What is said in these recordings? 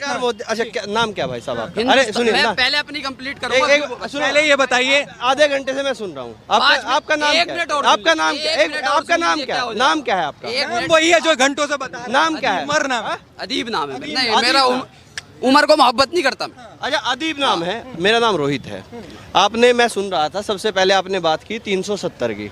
पत्रकार मोदी। अच्छा नाम क्या भाई साहब आपका? अरे सुनिए मैं ना, पहले अपनी कंप्लीट करूंगा। पहले ये बताइए, आधे घंटे से मैं सुन रहा हूँ। आपका नाम क्या है? आपका नाम क्या है? आपका नाम क्या है? नाम क्या है आपका? वही है जो घंटों से बता। नाम क्या है? उमर नाम। अदीब नाम है। नहीं मेरा उमर को मोहब्बत नहीं करता मैं। अच्छा अदीब नाम है, मेरा नाम रोहित है। आपने, मैं सुन रहा था, सबसे पहले आपने बात की 370 की,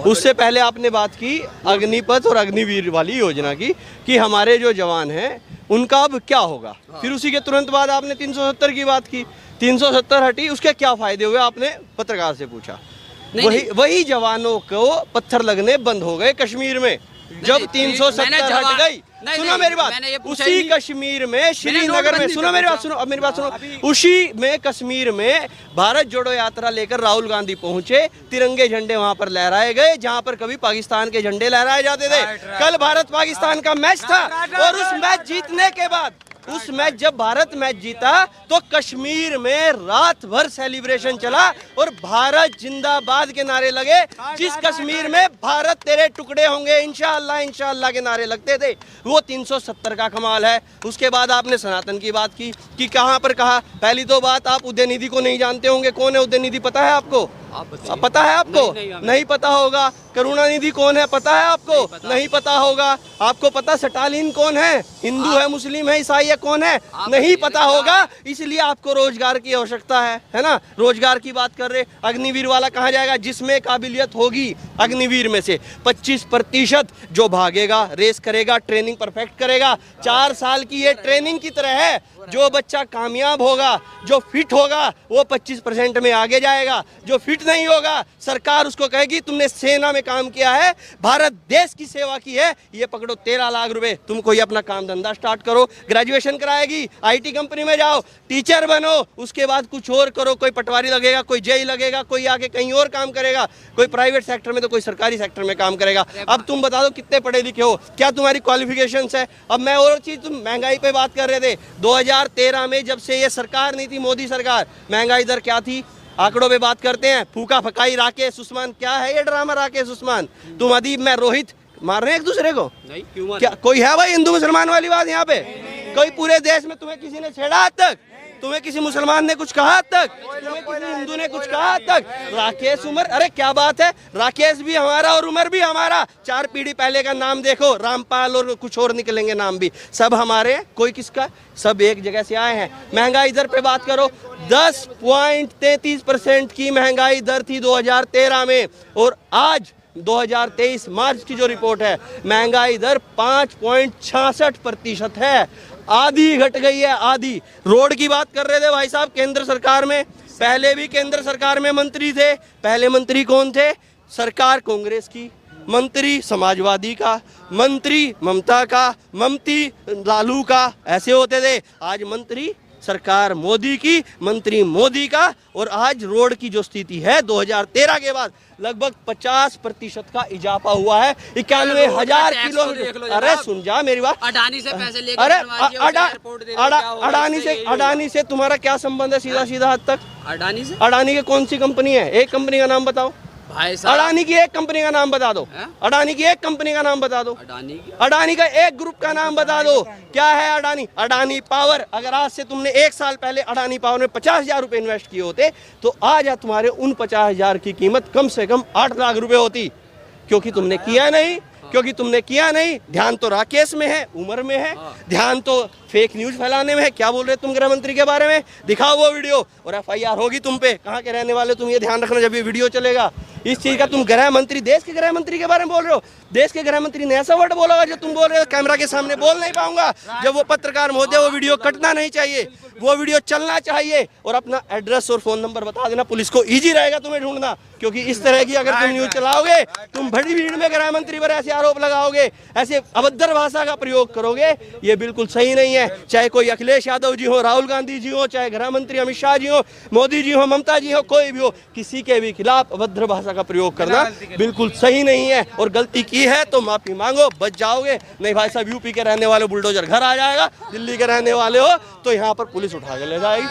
उससे पहले आपने बात की अग्निपथ और अग्निवीर वाली योजना की कि हमारे जो जवान हैं उनका अब क्या होगा। फिर उसी के तुरंत बाद आपने 370 की बात की। 370 हटी, उसके क्या फायदे हुए आपने पत्रकार से पूछा। वही जवानों को पत्थर लगने बंद हो गए कश्मीर में जब 370 हट गई। सुनो मेरी बात, उसी कश्मीर में, श्रीनगर में, सुनो मेरी बात, सुनो अब मेरी बात सुनो, उसी में कश्मीर में भारत जोड़ो यात्रा लेकर राहुल गांधी पहुंचे, तिरंगे झंडे वहां पर लहराए गए जहां पर कभी पाकिस्तान के झंडे लहराए जाते थे। कल भारत पाकिस्तान का मैच था और उस मैच जीतने के बाद, जब भारत मैच जीता तो कश्मीर में रात भर सेलिब्रेशन चला और भारत जिंदाबाद के नारे लगे। जिस कश्मीर में भारत तेरे टुकड़े होंगे इंशाअल्लाह इंशाअल्लाह के नारे लगते थे, वो 370 का कमाल है। उसके बाद आपने सनातन की बात की कि कहां पर कहा। पहली तो बात, आप उदयनिधि को नहीं जानते होंगे। कौन है उदयनिधि? पता है आपको? पता है आपको? नहीं पता होगा। करुणानिधि कौन है? पता है आपको? नहीं पता होगा। आपको पता स्टालिन कौन है? हिंदू है, मुस्लिम है, ईसाई है, कौन है? नहीं पता होगा। इसलिए आपको रोजगार की आवश्यकता है ना? रोजगार की बात कर रहे। अग्निवीर वाला कहाँ जाएगा? जिसमें काबिलियत होगी अग्निवीर में से 25% जो भागेगा, रेस करेगा, ट्रेनिंग परफेक्ट करेगा। 4 साल की ये ट्रेनिंग की तरह है। जो बच्चा कामयाब होगा, जो फिट होगा, वो 25% में आगे जाएगा। जो फिट नहीं होगा, सरकार उसको कहेगी तुमने सेना में काम किया है, भारत देश की सेवा की है, ये पकड़ो 13 लाख रुपए, तुम कोई अपना काम धंधा स्टार्ट करो। ग्रेजुएशन कराएगी, आईटी कंपनी में जाओ, टीचर बनो, उसके बाद कुछ और करो। कोई पटवारी लगेगा, कोई जेई लगेगा, कोई आगे कहीं और काम करेगा, कोई प्राइवेट सेक्टर में तो कोई सरकारी सेक्टर में काम करेगा। अब तुम बता दो कितने पढ़े लिखे हो, क्या तुम्हारी क्वालिफिकेशंस है? अब मैं और चीज, तुम महंगाई पे बात कर रहे थे। 2013 में जब से ये सरकार नहीं थी, मोदी सरकार, महंगाई दर क्या थी? आंकड़ों पे बात करते हैं। फूका फकाई राकेश उस्मान, क्या है ये ड्रामा राकेश उस्मान? तुम अदीब, मैं रोहित, मार रहे हैं एक दूसरे को? नहीं, क्यों? क्या कोई है भाई हिंदू मुसलमान वाली बात यहाँ पे? कोई पूरे देश में तुम्हें किसी ने छेड़ा आज तक? तुम्हें किसी मुसलमान ने कुछ कहा तक? तुम्हें किसी हिंदू ने कुछ कहा तक? राकेश, उमर, अरे क्या बात है, राकेश भी हमारा और उमर भी हमारा। 4 पीढ़ी पहले का नाम देखो, रामपाल और कुछ और निकलेंगे नाम भी, सब हमारे। कोई किसका? सब एक जगह से आए हैं। महंगाई दर पे बात करो, 10.33% की महंगाई दर थी 2013 में, और आज 2023 मार्च की जो रिपोर्ट है, महंगाई दर 5.66% है। आधी घट गई है, आधी। रोड की बात कर रहे थे भाई साहब, केंद्र सरकार में, पहले भी केंद्र सरकार में मंत्री थे। पहले मंत्री कौन थे? सरकार कांग्रेस की, मंत्री समाजवादी का, मंत्री ममता का, ममती लालू का, ऐसे होते थे। आज मंत्री सरकार मोदी की, मंत्री मोदी का। और आज रोड की जो स्थिति है 2013 के बाद लगभग 50% का इजाफा हुआ है। 91,000 किलोमीटर। अरे सुन जा मेरी बात, अडानी से पैसे लेकर, अरे अडानी से तुम्हारा क्या संबंध है? सीधा सीधा हद तक अडानी से? अडानी की कौन सी कंपनी है? एक कंपनी का नाम बताओ भाई साहब। अडानी की एक कंपनी का नाम बता दो। अडानी की एक कंपनी का नाम बता दो। अडानी का एक ग्रुप का नाम बता दो। क्या है अडानी? अडानी पावर। अगर आज से तुमने 1 साल पहले अडानी पावर में 50,000 रुपए इन्वेस्ट किए होते तो आज तुम्हारे उन 50,000 की कीमत कम से कम 8 लाख रुपए होती। क्योंकि तुमने किया नहीं, क्योंकि तुमने किया नहीं। ध्यान तो राकेश में है, उमर में है, ध्यान तो फेक न्यूज फैलाने में है। क्या बोल रहे तुम गृह मंत्री के बारे में? दिखाओ वो वीडियो और FIR होगी तुम पे। कहाँ के रहने वाले तुम, ये ध्यान रखना जब ये वीडियो चलेगा। इस चीज का तुम गृह मंत्री, देश के गृह मंत्री के बारे में बोल रहे हो। देश के गृह मंत्री ने ऐसा वर्ड बोला जो तुम बोल रहे हो, कैमरा के सामने बोल नहीं पाऊंगा। जब वो पत्रकार महोदय, वो वीडियो कटना नहीं चाहिए, वो वीडियो चलना चाहिए। और अपना एड्रेस और फोन नंबर बता देना, पुलिस को इजी रहेगा तुम्हें ढूंढना। क्योंकि इस तरह की अगर तुम न्यूज चलाओगे, तुम बड़ी भीड़ में गृह मंत्री पर ऐसे आरोप लगाओगे, ऐसे अभद्र भाषा का प्रयोग करोगे, ये बिल्कुल सही नहीं है। चाहे कोई अखिलेश यादव जी हो, राहुल गांधी जी हो, चाहे गृह मंत्री अमित शाह जी हो, मोदी जी हो, ममता जी हो, कोई भी हो, किसी के भी खिलाफ अभद्र भाषा का प्रयोग करना बिल्कुल सही नहीं है। और गलती की है तो माफी मांगो, बच जाओगे। नहीं भाई साहब, यूपी के रहने वाले बुलडोजर घर आ जाएगा, दिल्ली के रहने वाले हो तो यहाँ पर पुलिस उठा के ले जाएगी।